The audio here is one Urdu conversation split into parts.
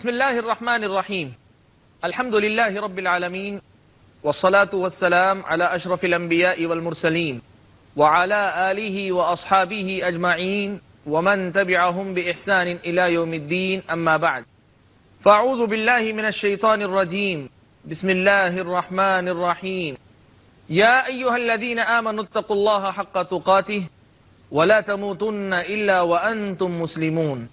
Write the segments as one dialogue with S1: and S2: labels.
S1: بسم اللہ الرحمن الرحیم الحمد للہ رب العالمین والصلاة والسلام على اشرف الانبیاء والمرسلین وعلى آلہ واصحابہ اجمعین ومن تبعهم بإحسان الى یوم الدین اما بعد فاعوذ باللہ من الشیطان الرجیم بسم اللہ الرحمن الرحیم یا ایہا الذین آمنوا اتقوا اللہ حق تقاتہ ولا تموتن الا وانتم مسلمون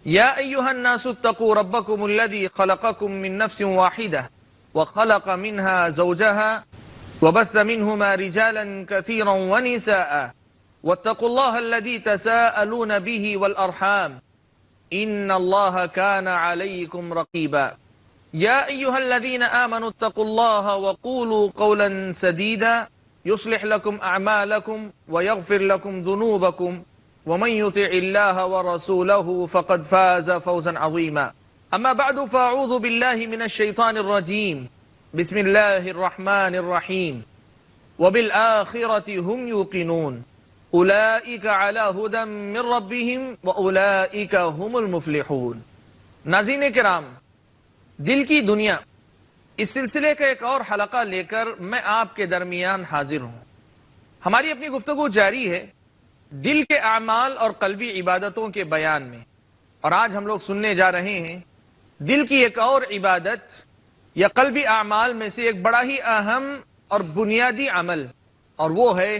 S1: یا ایہا الناس اتقوا ربکم الذی خلقکم من نفس واحدہ وخلق منها زوجها وبث منهما رجالا كثيرا ونساء واتقوا الله الذي تساءلون به والأرحام إن الله كان عليكم رقيبا يا أيها الذين آمنوا اتقوا الله وقولوا قولا سديدا يصلح لكم أعمالكم ويغفر لكم ذنوبكم ومن يطع الله ورسوله فقد فاز فوزا عظيما أما بعد فأعوذ بالله من الشيطان الرجيم بسم الله الرحمن الرحيم وبالآخرة هم يوقنون أولئك على هدى من ربهم وأولئك هم المفلحون۔ ناظرین کرام، دل کی دنیا اس سلسلے کا ایک اور حلقہ لے کر میں آپ کے درمیان حاضر ہوں۔ ہماری اپنی گفتگو جاری ہے دل کے اعمال اور قلبی عبادتوں کے بیان میں، اور آج ہم لوگ سننے جا رہے ہیں دل کی ایک اور عبادت یا قلبی اعمال میں سے ایک بڑا ہی اہم اور بنیادی عمل، اور وہ ہے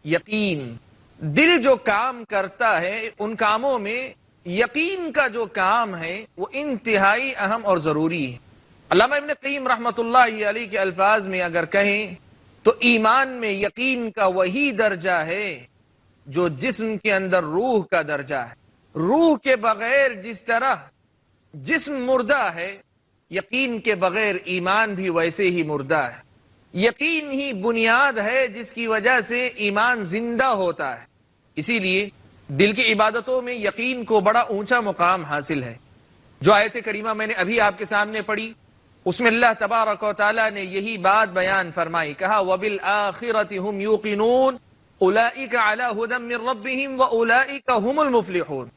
S1: یقین۔ دل جو کام کرتا ہے ان کاموں میں یقین کا جو کام ہے وہ انتہائی اہم اور ضروری ہے۔ علامہ ابن قیم رحمۃ اللہ علیہ کے الفاظ میں اگر کہیں تو ایمان میں یقین کا وہی درجہ ہے جو جسم کے اندر روح کا درجہ ہے۔ روح کے بغیر جس طرح جسم مردہ ہے، یقین کے بغیر ایمان بھی ویسے ہی مردہ ہے۔ یقین ہی بنیاد ہے جس کی وجہ سے ایمان زندہ ہوتا ہے۔ اسی لیے دل کی عبادتوں میں یقین کو بڑا اونچا مقام حاصل ہے۔ جو آیت کریمہ میں نے ابھی آپ کے سامنے پڑھی اس میں اللہ تبارک و تعالی نے یہی بات بیان فرمائی، کہا وَبِالْآخِرَةِ هُمْ يُوقِنُونَ اولئک علی ھدی من ربہم واولئک ھم المفلحون،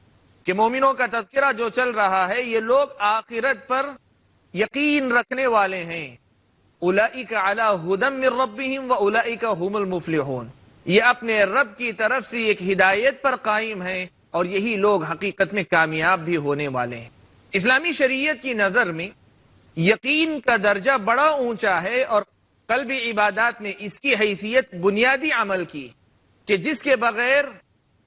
S1: کہ مومنوں کا تذکرہ جو چل رہا ہے یہ لوگ آخرت پر یقین رکھنے والے ہیں۔ اولئک علی ھدی من ربہم واولئک ھم المفلحون، یہ اپنے رب کی طرف سے ایک ہدایت پر قائم ہیں اور یہی لوگ حقیقت میں کامیاب بھی ہونے والے ہیں۔ اسلامی شریعت کی نظر میں یقین کا درجہ بڑا اونچا ہے، اور قلبی عبادات نے اس کی حیثیت بنیادی عمل کی کہ جس کے بغیر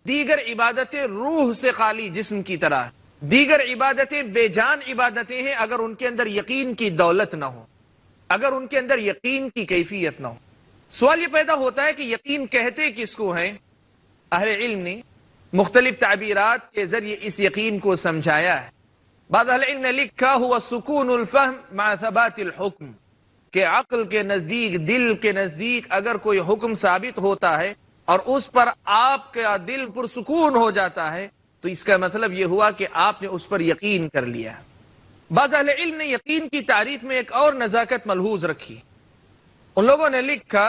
S1: دیگر عبادتیں روح سے خالی جسم کی طرح، دیگر عبادتیں بے جان عبادتیں ہیں اگر ان کے اندر یقین کی دولت نہ ہو، اگر ان کے اندر یقین کی کیفیت نہ ہو۔ سوال یہ پیدا ہوتا ہے کہ یقین کہتے کس کو ہیں؟ اہل علم نے مختلف تعبیرات کے ذریعے اس یقین کو سمجھایا ہے۔ بعض اہل علم نے لکھا ہوا سکون الفہم مع ثبات الحکم، کہ عقل کے نزدیک، دل کے نزدیک اگر کوئی حکم ثابت ہوتا ہے اور اس پر آپ کا دل پرسکون ہو جاتا ہے تو اس کا مطلب یہ ہوا کہ آپ نے اس پر یقین کر لیا۔ بعض اہل علم نے یقین کی تعریف میں ایک اور نزاکت ملحوظ رکھی۔ ان لوگوں نے لکھا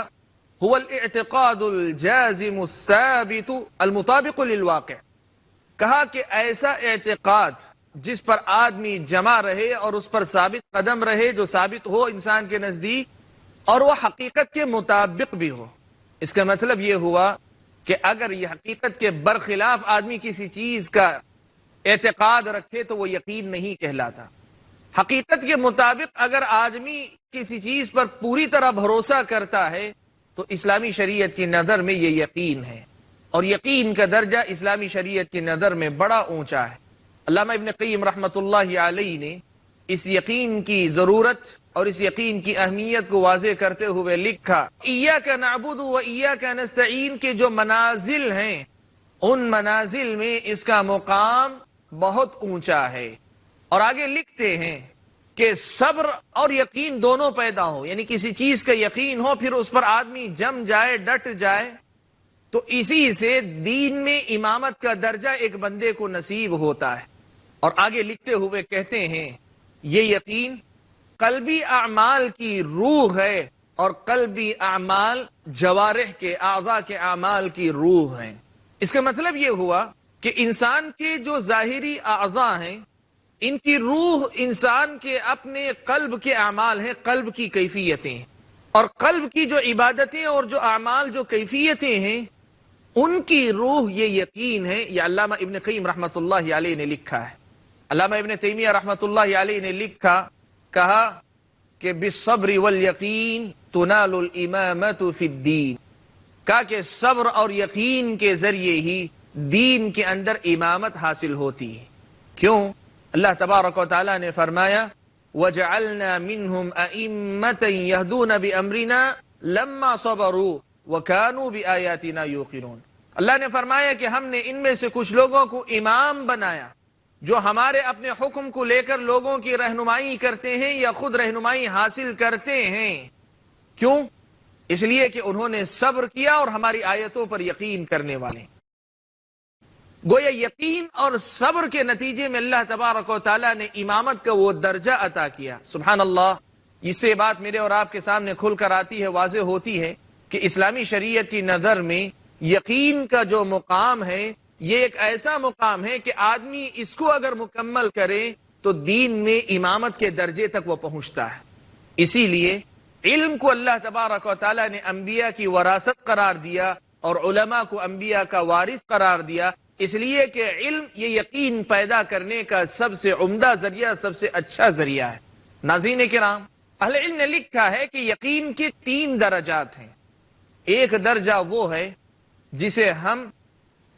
S1: هو الاعتقاد الجازم الثابت المطابق للواقع، کہا کہ ایسا اعتقاد جس پر آدمی جمع رہے اور اس پر ثابت قدم رہے، جو ثابت ہو انسان کے نزدیک اور وہ حقیقت کے مطابق بھی ہو۔ اس کا مطلب یہ ہوا کہ اگر یہ حقیقت کے برخلاف آدمی کسی چیز کا اعتقاد رکھے تو وہ یقین نہیں کہلاتا۔ حقیقت کے مطابق اگر آدمی کسی چیز پر پوری طرح بھروسہ کرتا ہے تو اسلامی شریعت کی نظر میں یہ یقین ہے، اور یقین کا درجہ اسلامی شریعت کی نظر میں بڑا اونچا ہے۔ علامہ ابن قیم رحمۃ اللہ علیہ نے اس یقین کی ضرورت اور اس یقین کی اہمیت کو واضح کرتے ہوئے لکھا ایاک نعبد و ایاک نستعین کے جو منازل ہیں ان منازل میں اس کا مقام بہت اونچا ہے۔ اور آگے لکھتے ہیں کہ صبر اور یقین دونوں پیدا ہو، یعنی کسی چیز کا یقین ہو پھر اس پر آدمی جم جائے، ڈٹ جائے، تو اسی سے دین میں امامت کا درجہ ایک بندے کو نصیب ہوتا ہے۔ اور آگے لکھتے ہوئے کہتے ہیں یہ یقین قلبی اعمال کی روح ہے، اور قلبی اعمال جوارح کے اعضاء کے اعمال کی روح ہیں۔ اس کا مطلب یہ ہوا کہ انسان کے جو ظاہری اعضاء ہیں ان کی روح انسان کے اپنے قلب کے اعمال ہیں، قلب کی کیفیتیں، اور قلب کی جو عبادتیں اور جو اعمال جو کیفیتیں ہیں ان کی روح یہ یقین ہے۔ یہ علامہ ابن قیم رحمۃ اللہ علیہ نے لکھا ہے۔ علامہ ابن تیمیہ رحمۃ اللہ علیہ نے کہا کہ بالصبر والیقین تنال الامامۃ فی الدین، کہا کہ صبر اور یقین کے ذریعے ہی دین کے اندر امامت حاصل ہوتی ہے۔ کیوں؟ اللہ تبارک و تعالی نے فرمایا وَجَعَلْنَا مِنْهُمْ أَئِمَّةً يَهْدُونَ بِأَمْرِنَا لَمَّا صَبَرُوا وَكَانُوا بِآيَاتِنَا يُوقِنُونَ۔ اللہ نے فرمایا کہ ہم نے ان میں سے کچھ لوگوں کو امام بنایا جو ہمارے اپنے حکم کو لے کر لوگوں کی رہنمائی کرتے ہیں یا خود رہنمائی حاصل کرتے ہیں۔ کیوں؟ اس لیے کہ انہوں نے صبر کیا اور ہماری آیتوں پر یقین کرنے والے۔ گویا یقین اور صبر کے نتیجے میں اللہ تبارک و تعالیٰ نے امامت کا وہ درجہ عطا کیا۔ سبحان اللہ، اس سے بات میرے اور آپ کے سامنے کھل کر آتی ہے، واضح ہوتی ہے کہ اسلامی شریعت کی نظر میں یقین کا جو مقام ہے یہ ایک ایسا مقام ہے کہ آدمی اس کو اگر مکمل کرے تو دین میں امامت کے درجے تک وہ پہنچتا ہے۔ اسی لیے علم کو اللہ تبارک و تعالیٰ نے انبیاء کی وراثت قرار دیا اور علماء کو انبیاء کا وارث قرار دیا، اس لیے کہ علم یہ یقین پیدا کرنے کا سب سے عمدہ ذریعہ، سب سے اچھا ذریعہ ہے۔ ناظرین کرام، اہل علم نے لکھا ہے کہ یقین کے 3 درجات ہیں۔ ایک درجہ وہ ہے جسے ہم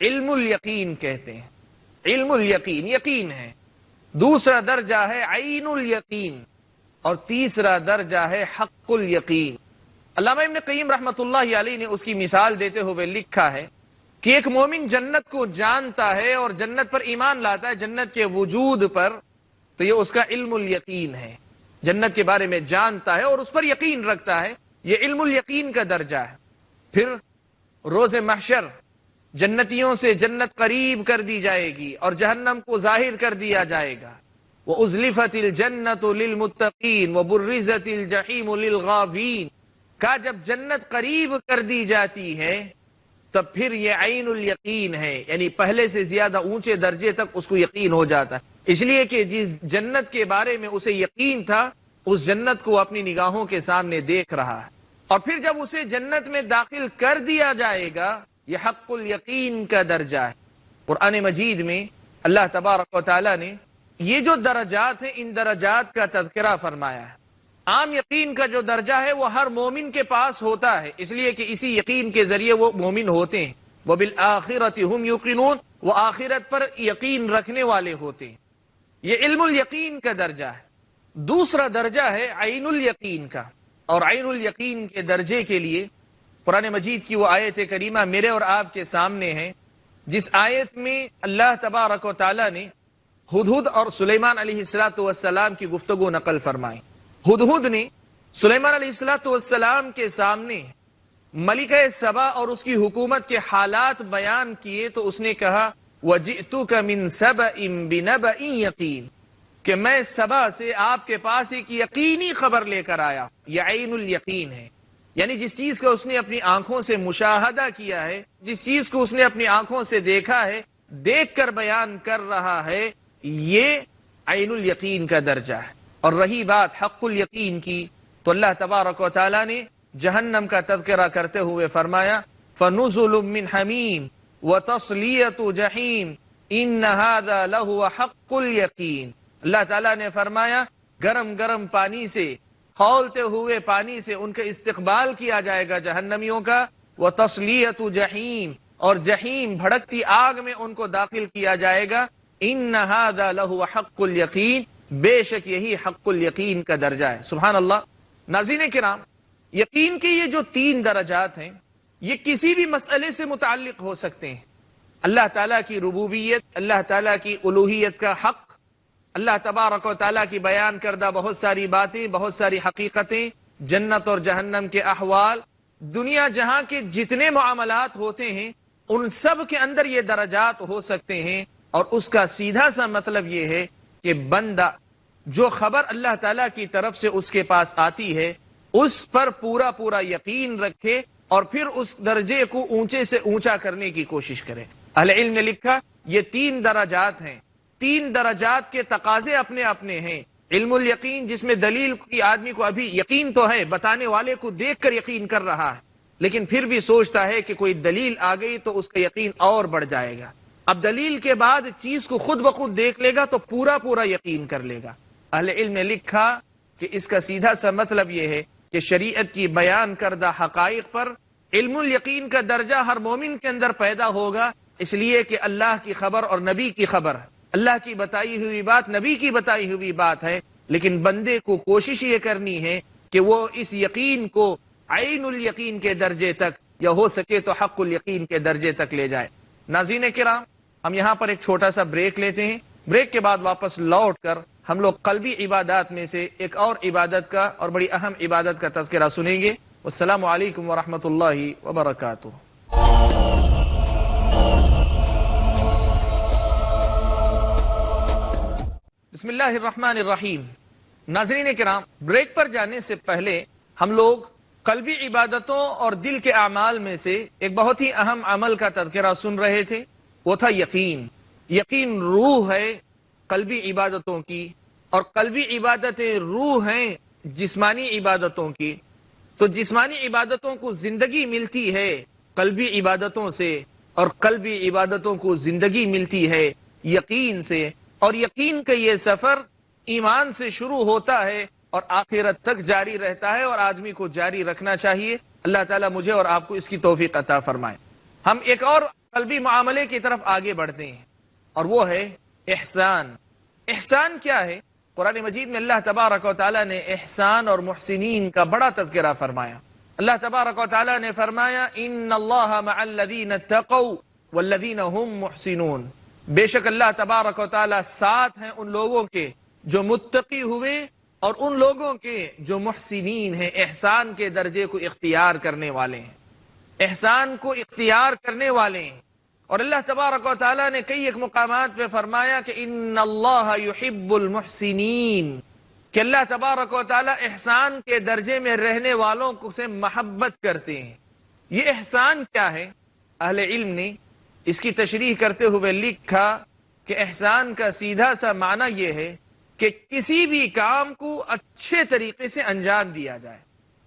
S1: علم الیقین کہتے ہیں، علم الیقین یقین ہے۔ دوسرا درجہ ہے عین الیقین، اور تیسرا درجہ ہے حق الیقین۔ علامہ ابن قیم رحمۃ اللہ علیہ نے اس کی مثال دیتے ہوئے لکھا ہے کہ ایک مومن جنت کو جانتا ہے اور جنت پر ایمان لاتا ہے، جنت کے وجود پر، تو یہ اس کا علم الیقین ہے۔ جنت کے بارے میں جانتا ہے اور اس پر یقین رکھتا ہے، یہ علم الیقین کا درجہ ہے۔ پھر روز محشر جنتیوں سے جنت قریب کر دی جائے گی اور جہنم کو ظاہر کر دیا جائے گا۔ وَأُزْلِفَتِ الْجَنَّةُ لِلْمُتَّقِينَ وَبُرِّزَتِ الْجَحِيمُ لِلْغَاوِينَ، کہا جب جنت قریب کر دی جاتی ہے تب پھر یہ عین الیقین ہے، یعنی پہلے سے زیادہ اونچے درجے تک اس کو یقین ہو جاتا ہے، اس لیے کہ جس جنت کے بارے میں اسے یقین تھا اس جنت کو اپنی نگاہوں کے سامنے دیکھ رہا ہے۔ اور پھر جب اسے جنت میں داخل کر دیا جائے گا یہ حق الیقین کا درجہ ہے۔ قرآن مجید میں اللہ تبارک و تعالی نے یہ جو درجات ہیں ان درجات کا تذکرہ فرمایا ہے۔ عام یقین کا جو درجہ ہے وہ ہر مومن کے پاس ہوتا ہے، اس لیے کہ اسی یقین کے ذریعے وہ مومن ہوتے ہیں۔ وَبِالْآخِرَةِ هُمْ يُوقِنُونَ، وہ آخرت پر یقین رکھنے والے ہوتے ہیں۔ یہ علم الیقین کا درجہ ہے۔ دوسرا درجہ ہے عین الیقین کا، اور عین الیقین کے درجے کے لیے قرآن مجید کی وہ آیت کریمہ میرے اور آپ کے سامنے ہے، جس آیت میں اللہ تبارک و تعالی نے ہدہد اور سلیمان علیہ السلام کی گفتگو نقل فرمائی۔ ہدہد نے سلیمان علیہ السلام کے سامنے ملکہ سبا اور اس کی حکومت کے حالات بیان کیے تو اس نے کہا وَجِئْتُكَ مِن سَبَإٍ بِنَبَإٍ یقین، کہ میں سبا سے آپ کے پاس ایک یقینی خبر لے کر آیا۔ یہ عین الیقین ہے، یعنی جس چیز کا اس نے اپنی آنکھوں سے مشاہدہ کیا ہے، جس چیز کو اس نے اپنی آنکھوں سے دیکھا ہے، دیکھ کر بیان کر رہا ہے، یہ عین الیقین کا درجہ ہے۔ اور رہی بات حق الیقین کی تو اللہ تبارک و تعالی نے جہنم کا تذکرہ کرتے ہوئے فرمایا فَنُزُلٌ مِّنْ حَمِيمٍ وَتَصْلِيَةُ جَحِيمٍ إِنَّ هَذَا لَهُوَ حَقُّ الْيَقِينِ۔ اللہ تعالیٰ نے فرمایا گرم گرم پانی سے، کھولتے ہوئے پانی سے ان کا استقبال کیا جائے گا جہنمیوں کا، وَتَصْلِيَةُ جَحِيمٍ، اور جہیم بھڑکتی آگ میں ان کو داخل کیا جائے گا۔ إِنَّ هَذَا لَهُوَ حَقُّ الْيَقِينِ، بے شک یہی حق الیقین کا درجہ ہے۔ سبحان اللہ۔ ناظرین کرام، یقین کے یہ جو 3 درجات ہیں یہ کسی بھی مسئلے سے متعلق ہو سکتے ہیں۔ اللہ تعالیٰ کی ربوبیت، اللہ تعالیٰ کی الوہیت کا حق، اللہ تبارک و تعالیٰ کی بیان کردہ بہت ساری باتیں، بہت ساری حقیقتیں، جنت اور جہنم کے احوال، دنیا جہاں کے جتنے معاملات ہوتے ہیں ان سب کے اندر یہ درجات ہو سکتے ہیں۔ اور اس کا سیدھا سا مطلب یہ ہے کہ بندہ جو خبر اللہ تعالیٰ کی طرف سے اس کے پاس آتی ہے اس پر پورا پورا یقین رکھے اور پھر اس درجے کو اونچے سے اونچا کرنے کی کوشش کرے۔ اہل علم نے لکھا یہ 3 درجات ہیں۔ تین درجات کے تقاضے اپنے اپنے ہیں۔ علم الیقین، جس میں دلیل کی آدمی کو ابھی یقین تو ہے، بتانے والے کو دیکھ کر یقین کر رہا ہے، لیکن پھر بھی سوچتا ہے کہ کوئی دلیل آ گئی تو اس کا یقین اور بڑھ جائے گا۔ اب دلیل کے بعد چیز کو خود بخود دیکھ لے گا تو پورا پورا یقین کر لے گا۔ اہل علم نے لکھا کہ اس کا سیدھا سا مطلب یہ ہے کہ شریعت کی بیان کردہ حقائق پر علم الیقین کا درجہ ہر مومن کے اندر پیدا ہوگا، اس لیے کہ اللہ کی خبر اور نبی کی خبر، اللہ کی بتائی ہوئی بات نبی کی بتائی ہوئی بات ہے، لیکن بندے کو کوشش یہ کرنی ہے کہ وہ اس یقین کو عین الیقین کے درجے تک یا ہو سکے تو حق الیقین کے درجے تک لے جائے۔ ناظرین کرام، ہم یہاں پر ایک چھوٹا سا بریک لیتے ہیں، بریک کے بعد واپس لوٹ کر ہم لوگ قلبی عبادات میں سے ایک اور عبادت کا اور بڑی اہم عبادت کا تذکرہ سنیں گے۔ والسلام علیکم ورحمۃ اللہ وبرکاتہ۔ بسم اللہ الرحمن الرحیم۔ ناظرین کرام، بریک پر جانے سے پہلے ہم لوگ قلبی عبادتوں اور دل کے اعمال میں سے ایک بہت ہی اہم عمل کا تذکرہ سن رہے تھے، وہ تھا یقین۔ یقین روح ہے قلبی عبادتوں کی، اور قلبی عبادتیں روح ہیں جسمانی عبادتوں کی۔ تو جسمانی عبادتوں کو زندگی ملتی ہے قلبی عبادتوں سے، اور قلبی عبادتوں کو زندگی ملتی ہے یقین سے، اور یقین کا یہ سفر ایمان سے شروع ہوتا ہے اور آخرت تک جاری رہتا ہے، اور آدمی کو جاری رکھنا چاہیے۔ اللہ تعالیٰ مجھے اور آپ کو اس کی توفیق عطا فرمائے۔ ہم ایک اور قلبی معاملے کی طرف آگے بڑھتے ہیں، اور وہ ہے احسان۔ احسان کیا ہے؟ قرآن مجید میں اللہ تبارک و تعالیٰ نے احسان اور محسنین کا بڑا تذکرہ فرمایا۔ اللہ تبارک و تعالیٰ نے فرمایا ان اللہ مع الذین اتقوا والذین هم محسنون، بے شک اللہ تبارک و تعالیٰ ساتھ ہیں ان لوگوں کے جو متقی ہوئے اور ان لوگوں کے جو محسنین ہیں، احسان کے درجے کو اختیار کرنے والے ہیں، احسان کو اختیار کرنے والے ہیں۔ اور اللہ تبارک و تعالیٰ نے کئی ایک مقامات پہ فرمایا کہ ان اللہ یحب المحسنین، کہ اللہ تبارک و تعالیٰ احسان کے درجے میں رہنے والوں کو سے محبت کرتے ہیں۔ یہ احسان کیا ہے؟ اہل علم نے اس کی تشریح کرتے ہوئے لکھا کہ احسان کا سیدھا سا معنی یہ ہے کہ کسی بھی کام کو اچھے طریقے سے انجام دیا جائے،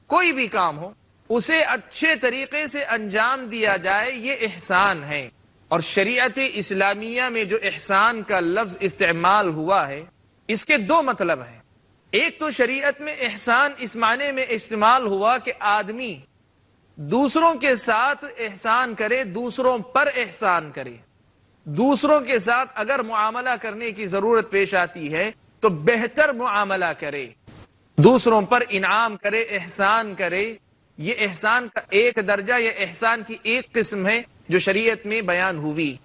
S1: کوئی بھی کام ہو اسے اچھے طریقے سے انجام دیا جائے، یہ احسان ہے۔ اور شریعت اسلامیہ میں جو احسان کا لفظ استعمال ہوا ہے، اس کے دو مطلب ہیں۔ ایک تو شریعت میں احسان اس معنی میں استعمال ہوا کہ آدمی دوسروں کے ساتھ احسان کرے، دوسروں پر احسان کرے، دوسروں کے ساتھ اگر معاملہ کرنے کی ضرورت پیش آتی ہے تو بہتر معاملہ کرے، دوسروں پر انعام کرے، احسان کرے۔ یہ احسان کا ایک درجہ، یہ احسان کی ایک قسم ہے جو شریعت میں بیان ہوئی۔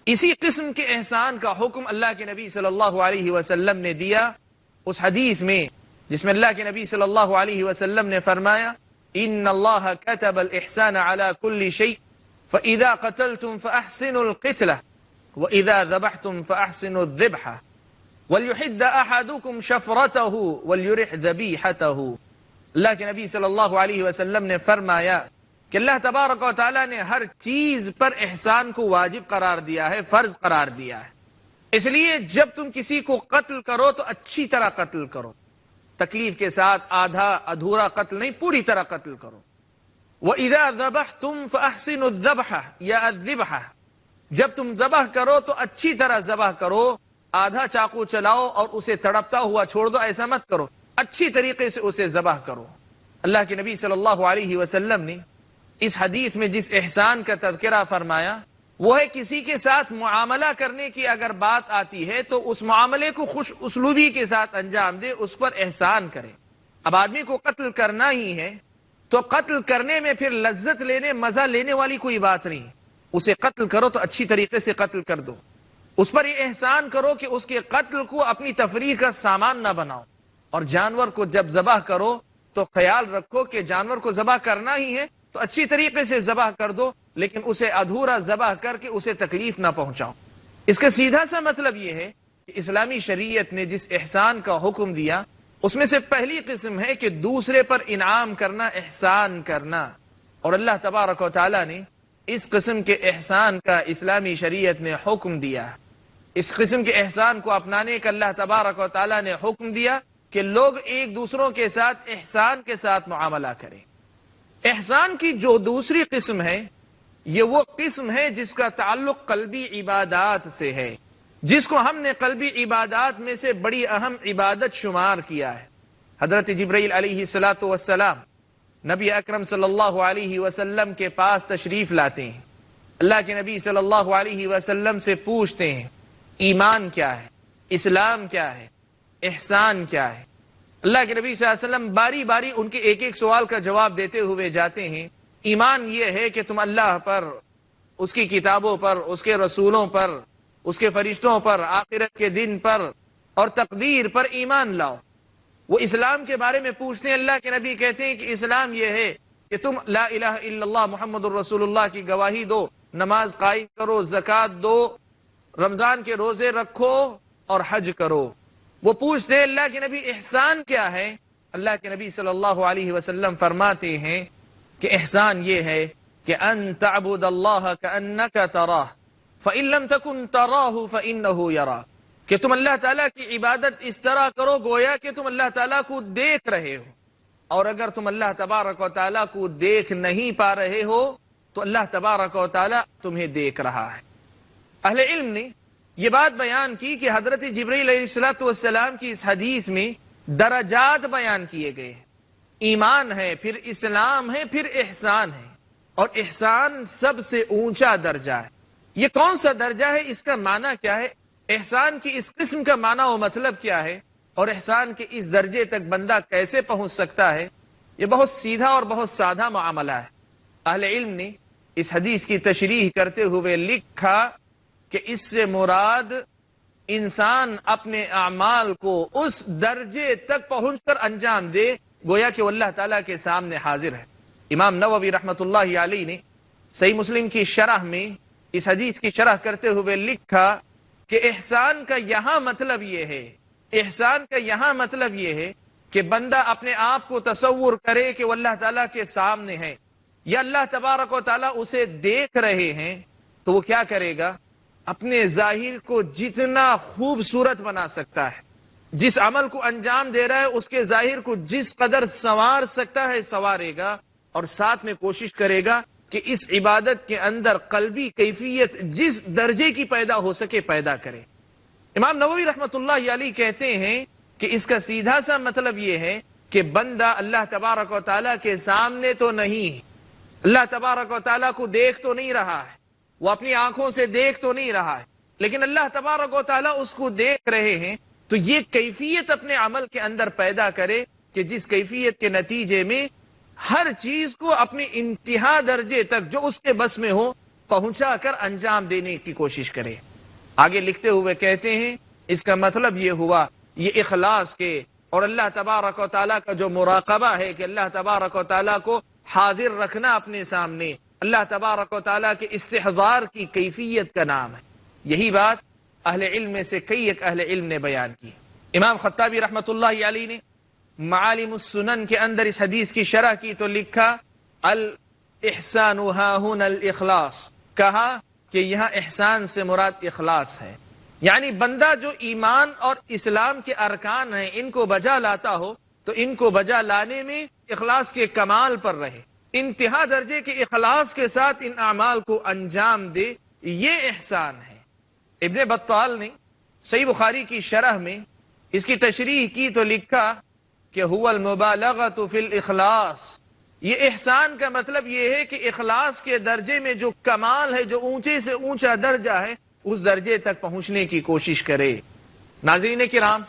S1: اسی قسم کے احسان کا حکم اللہ کے نبی صلی اللہ علیہ وسلم نے دیا اس حدیث میں، جس میں اللہ کے نبی صلی اللہ علیہ وسلم نے فرمایا ان اللہ كتب الاحسان على كل شيء فاذا قتلتم فاحسنوا القتلة واذا ذبحتم فاحسنوا الذبحة وليحد احدكم شفرته وليرح ذبيحته۔ اللہ کے نبی صلی اللہ علیہ وسلم نے فرمایا کہ اللہ تبارک و تعالیٰ نے ہر چیز پر احسان کو واجب قرار دیا ہے، فرض قرار دیا ہے۔ اس لیے جب تم کسی کو قتل کرو تو اچھی طرح قتل کرو، تکلیف کے ساتھ آدھا ادھورا قتل نہیں، پوری طرح قتل کرو۔ وَإِذَا ذَبَحْتُمْ فَأَحْسِنُوا الذَّبْحَ یا الذِّبْحَ، جب تم ذبح کرو تو اچھی طرح ذبح کرو، آدھا چاقو چلاؤ اور اسے تڑپتا ہوا چھوڑ دو، ایسا مت کرو، اچھی طریقے سے اسے ذبح کرو۔ اللہ کے نبی صلی اللہ علیہ وسلم نے اس حدیث میں جس احسان کا تذکرہ فرمایا وہ ہے کسی کے ساتھ معاملہ کرنے کی اگر بات آتی ہے تو اس معاملے کو خوش اسلوبی کے ساتھ انجام دے، اس پر احسان کرے۔ اب آدمی کو قتل کرنا ہی ہے تو قتل کرنے میں پھر لذت لینے، مزہ لینے والی کوئی بات نہیں، اسے قتل کرو تو اچھی طریقے سے قتل کر دو، اس پر یہ احسان کرو کہ اس کے قتل کو اپنی تفریح کا سامان نہ بناؤ۔ اور جانور کو جب ذبح کرو تو خیال رکھو کہ جانور کو ذبح کرنا ہی ہے تو اچھی طریقے سے ذبح کر دو، لیکن اسے ادھورا ذبح کر کے اسے تکلیف نہ پہنچاؤ۔ اس کا سیدھا سا مطلب یہ ہے کہ اسلامی شریعت نے جس احسان کا حکم دیا اس میں سے پہلی قسم ہے کہ دوسرے پر انعام کرنا، احسان کرنا۔ اور اللہ تبارک و تعالیٰ نے اس قسم کے احسان کا اسلامی شریعت میں حکم دیا۔ اس قسم کے احسان کو اپنانے کا اللہ تبارک و تعالیٰ نے حکم دیا کہ لوگ ایک دوسروں کے ساتھ احسان کے ساتھ معاملہ کریں۔ احسان کی جو دوسری قسم ہے یہ وہ قسم ہے جس کا تعلق قلبی عبادات سے ہے، جس کو ہم نے قلبی عبادات میں سے بڑی اہم عبادت شمار کیا ہے۔ حضرت جبرائیل علیہ السلام نبی اکرم صلی اللہ علیہ وسلم کے پاس تشریف لاتے ہیں، اللہ کے نبی صلی اللہ علیہ وسلم سے پوچھتے ہیں ایمان کیا ہے، اسلام کیا ہے، احسان کیا ہے۔ اللہ کے نبی صلی اللہ علیہ وسلم باری باری ان کے ایک ایک سوال کا جواب دیتے ہوئے جاتے ہیں۔ ایمان یہ ہے کہ تم اللہ پر، اس کی کتابوں پر، اس کے رسولوں پر، اس کے فرشتوں پر، آخرت کے دن پر اور تقدیر پر ایمان لاؤ۔ وہ اسلام کے بارے میں پوچھتے ہیں، اللہ کے نبی کہتے ہیں کہ اسلام یہ ہے کہ تم لا الہ الا اللہ محمد الرسول اللہ کی گواہی دو، نماز قائم کرو، زکوٰۃ دو، رمضان کے روزے رکھو اور حج کرو۔ وہ پوچھتے ہیں اللہ کے نبی احسان کیا ہے؟ اللہ کے نبی صلی اللہ علیہ وسلم فرماتے ہیں کہ احسان یہ ہے کہ ان تعبد اللہ کأنک تراہ فإن لم تکن تراہ فإنہ یراک، کہ تم اللہ تعالیٰ کی عبادت اس طرح کرو گویا کہ تم اللہ تعالیٰ کو دیکھ رہے ہو، اور اگر تم اللہ تبارک و تعالیٰ کو دیکھ نہیں پا رہے ہو تو اللہ تبارک و تعالیٰ تمہیں دیکھ رہا ہے۔ اہل علم نے یہ بات بیان کی کہ حضرت جبرائیل علیہ السلام کی اس حدیث میں درجات بیان کیے گئے ہیں۔ ایمان ہے، پھر اسلام ہے، پھر احسان ہے، اور احسان سب سے اونچا درجہ ہے۔ یہ کون سا درجہ ہے، اس کا معنی کیا ہے، احسان کی اس قسم کا معنی و مطلب کیا ہے، اور احسان کے اس درجے تک بندہ کیسے پہنچ سکتا ہے؟ یہ بہت سیدھا اور بہت سادہ معاملہ ہے۔ اہل علم نے اس حدیث کی تشریح کرتے ہوئے لکھا کہ اس سے مراد انسان اپنے اعمال کو اس درجے تک پہنچ کر انجام دے گویا کہ وہ اللہ تعالیٰ کے سامنے حاضر ہے۔ امام نووی رحمۃ اللہ علیہ نے صحیح مسلم کی شرح میں اس حدیث کی شرح کرتے ہوئے لکھا کہ احسان کا یہاں مطلب یہ ہے، احسان کا یہاں مطلب یہ ہے کہ بندہ اپنے آپ کو تصور کرے کہ وہ اللہ تعالیٰ کے سامنے ہے، یا اللہ تبارک و تعالیٰ اسے دیکھ رہے ہیں، تو وہ کیا کرے گا؟ اپنے ظاہر کو جتنا خوبصورت بنا سکتا ہے، جس عمل کو انجام دے رہا ہے اس کے ظاہر کو جس قدر سنوار سکتا ہے سنوارے گا، اور ساتھ میں کوشش کرے گا کہ اس عبادت کے اندر قلبی کیفیت جس درجے کی پیدا ہو سکے پیدا کرے۔ امام نووی رحمۃ اللہ علیہ کہتے ہیں کہ اس کا سیدھا سا مطلب یہ ہے کہ بندہ اللہ تبارک و تعالیٰ کے سامنے تو نہیں ہے، اللہ تبارک و تعالیٰ کو دیکھ تو نہیں رہا ہے، وہ اپنی آنکھوں سے دیکھ تو نہیں رہا ہے، لیکن اللہ تبارک و تعالیٰ اس کو دیکھ رہے ہیں، تو یہ کیفیت اپنے عمل کے اندر پیدا کرے کہ جس کیفیت کے نتیجے میں ہر چیز کو اپنی انتہا درجے تک جو اس کے بس میں ہو پہنچا کر انجام دینے کی کوشش کرے۔ آگے لکھتے ہوئے کہتے ہیں اس کا مطلب یہ ہوا، یہ اخلاص کے اور اللہ تبارک و تعالیٰ کا جو مراقبہ ہے کہ اللہ تبارک و تعالیٰ کو حاضر رکھنا اپنے سامنے، اللہ تبارک و تعالیٰ کے استحضار کی کیفیت کا نام ہے۔ یہی بات اہل علم میں سے کئی ایک اہل علم نے بیان کی۔ امام خطابی رحمۃ اللہ علیہ نے معالم السنن کے اندر اس حدیث کی شرح کی تو لکھا الاحسان ها هنا الاخلاص، کہا کہ یہاں احسان سے مراد اخلاص ہے، یعنی بندہ جو ایمان اور اسلام کے ارکان ہیں ان کو بجا لاتا ہو تو ان کو بجا لانے میں اخلاص کے کمال پر رہے، انتہا درجے کے اخلاص کے ساتھ ان اعمال کو انجام دے، یہ احسان ہے۔ ابن بطال نے صحیح بخاری کی شرح میں اس کی تشریح کی تو لکھا کہ هو المبالغۃ فی الاخلاص، یہ احسان کا مطلب یہ ہے کہ اخلاص کے درجے میں جو کمال ہے، جو اونچے سے اونچا درجہ ہے، اس درجے تک پہنچنے کی کوشش کرے۔ ناظرین کرام،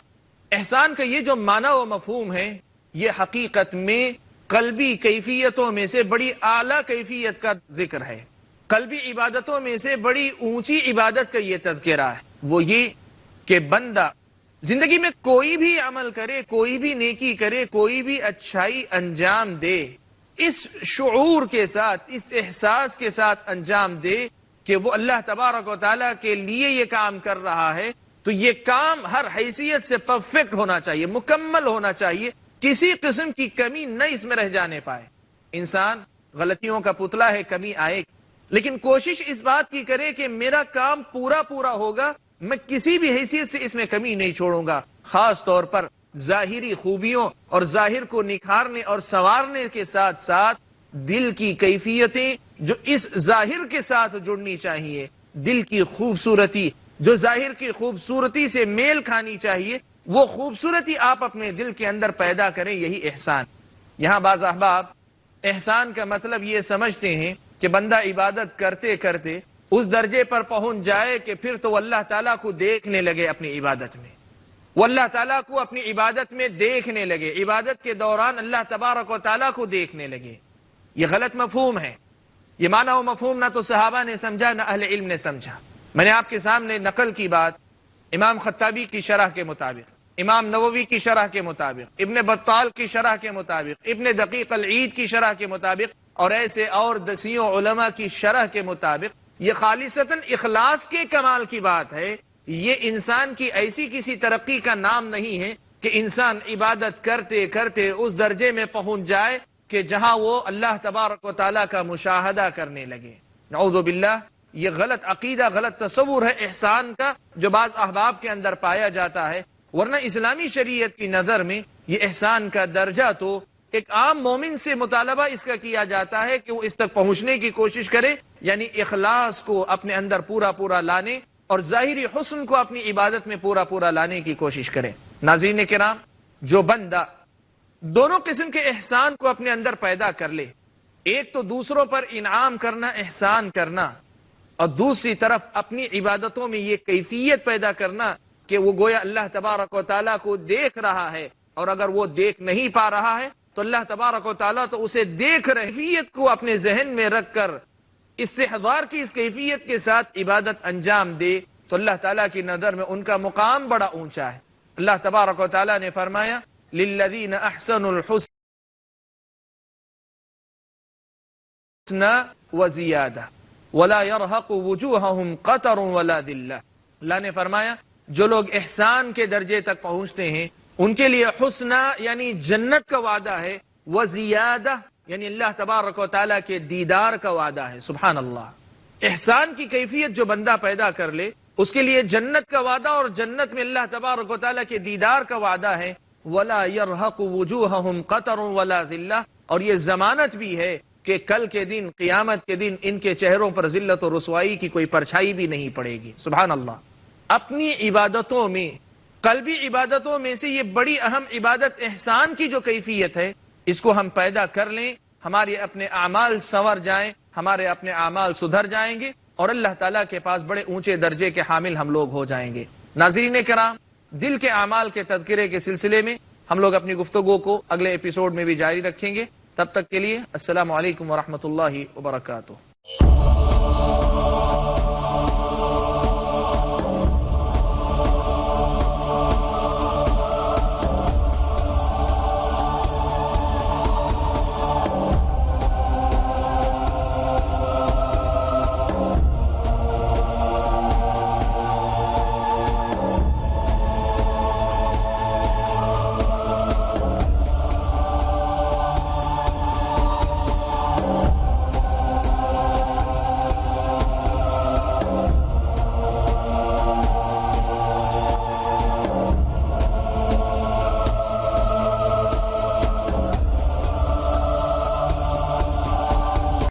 S1: احسان کا یہ جو معنی و مفہوم ہے یہ حقیقت میں قلبی کیفیتوں میں سے بڑی اعلیٰ کیفیت کا ذکر ہے، قلبی عبادتوں میں سے بڑی اونچی عبادت کا یہ تذکرہ ہے، وہ یہ کہ بندہ زندگی میں کوئی بھی عمل کرے، کوئی بھی نیکی کرے، کوئی بھی اچھائی انجام دے، اس شعور کے ساتھ، اس احساس کے ساتھ انجام دے کہ وہ اللہ تبارک و تعالیٰ کے لیے یہ کام کر رہا ہے، تو یہ کام ہر حیثیت سے پرفیکٹ ہونا چاہیے، مکمل ہونا چاہیے، کسی قسم کی کمی نہ اس میں رہ جانے پائے۔ انسان غلطیوں کا پتلا ہے، کمی آئے گی، لیکن کوشش اس بات کی کرے کہ میرا کام پورا ہوگا میں کسی بھی حیثیت سے اس میں کمی نہیں چھوڑوں گا، خاص طور پر ظاہری خوبیوں اور ظاہر کو نکھارنے اور سنوارنے کے ساتھ ساتھ دل کی کیفیتیں جو اس ظاہر کے ساتھ جڑنی چاہیے، دل کی خوبصورتی جو ظاہر کی خوبصورتی سے میل کھانی چاہیے، وہ خوبصورتی آپ اپنے دل کے اندر پیدا کریں، یہی احسان۔ یہاں بعض احباب احسان کا مطلب یہ سمجھتے ہیں کہ بندہ عبادت کرتے کرتے اس درجے پر پہنچ جائے کہ پھر تو اللہ تعالیٰ کو دیکھنے لگے اپنی عبادت میں، وہ اللہ تعالیٰ کو اپنی عبادت میں دیکھنے لگے، عبادت کے دوران اللہ تبارک و تعالیٰ کو دیکھنے لگے۔ یہ غلط مفہوم ہے، یہ معنی و مفہوم نہ تو صحابہ نے سمجھا نہ اہل علم نے سمجھا۔ میں نے آپ کے سامنے نقل کی بات امام خطابی کی شرح کے مطابق، امام نووی کی شرح کے مطابق، ابن بطال کی شرح کے مطابق، ابن دقیق العید کی شرح کے مطابق اور ایسے اور دسیوں علماء کی شرح کے مطابق، یہ خالصتاً اخلاص کے کمال کی بات ہے۔ یہ انسان کی ایسی کسی ترقی کا نام نہیں ہے کہ انسان عبادت کرتے کرتے اس درجے میں پہنچ جائے کہ جہاں وہ اللہ تبارک و تعالیٰ کا مشاہدہ کرنے لگے۔ نعوذ باللہ، یہ غلط عقیدہ، غلط تصور ہے احسان کا جو بعض احباب کے اندر پایا جاتا ہے، ورنہ اسلامی شریعت کی نظر میں یہ احسان کا درجہ تو ایک عام مومن سے مطالبہ اس کا کیا جاتا ہے کہ وہ اس تک پہنچنے کی کوشش کرے، یعنی اخلاص کو اپنے اندر پورا پورا لانے اور ظاہری حسن کو اپنی عبادت میں پورا پورا لانے کی کوشش کرے۔ ناظرین کرام، جو بندہ دونوں قسم کے احسان کو اپنے اندر پیدا کر لے، ایک تو دوسروں پر انعام کرنا، احسان کرنا، اور دوسری طرف اپنی عبادتوں میں یہ کیفیت پیدا کرنا کہ وہ گویا اللہ تبارک و تعالیٰ کو دیکھ رہا ہے، اور اگر وہ دیکھ نہیں پا رہا ہے تو اللہ تبارک و تعالیٰ تو اسے دیکھ رہے، کیفیت کو اپنے ذہن میں رکھ کر استحضار کی اس کیفیت کے ساتھ عبادت انجام دے تو اللہ تعالیٰ کی نظر میں ان کا مقام بڑا اونچا ہے۔ اللہ تبارک و تعالیٰ نے فرمایا للذین احسنوا الحسنى وزیادہ ولا يرهق وجوههم قتر ولا ذلہ۔ اللہ نے فرمایا جو لوگ احسان کے درجے تک پہنچتے ہیں ان کے لیے حسنہ یعنی جنت کا وعدہ ہے، وزیادہ یعنی اللہ تبارک و تعالیٰ کے دیدار کا وعدہ ہے۔ سبحان اللہ، احسان کی کیفیت جو بندہ پیدا کر لے اس کے لیے جنت کا وعدہ، اور جنت میں اللہ تبارک و تعالیٰ کے دیدار کا وعدہ ہے۔ وَلَا يَرْهَقُ وُجُوهَهُمْ قَتَرٌ وَلَا ذِلَّةٌ، اور یہ ضمانت بھی ہے کہ کل کے دن، قیامت کے دن ان کے چہروں پر ذلت و رسوائی کی کوئی پرچھائی بھی نہیں پڑے گی۔ سبحان اللہ۔ اپنی عبادتوں میں، قلبی عبادتوں میں سے یہ بڑی اہم عبادت احسان کی جو کیفیت ہے، اس کو ہم پیدا کر لیں، ہمارے اپنے اعمال سنور جائیں، ہمارے اپنے اعمال سدھر جائیں گے، اور اللہ تعالیٰ کے پاس بڑے اونچے درجے کے حامل ہم لوگ ہو جائیں گے۔ ناظرین کرام، دل کے اعمال کے تذکرے کے سلسلے میں ہم لوگ اپنی گفتگو کو اگلے ایپیسوڈ میں بھی جاری رکھیں گے۔ تب تک کے لیے السلام علیکم ورحمۃ اللہ وبرکاتہ۔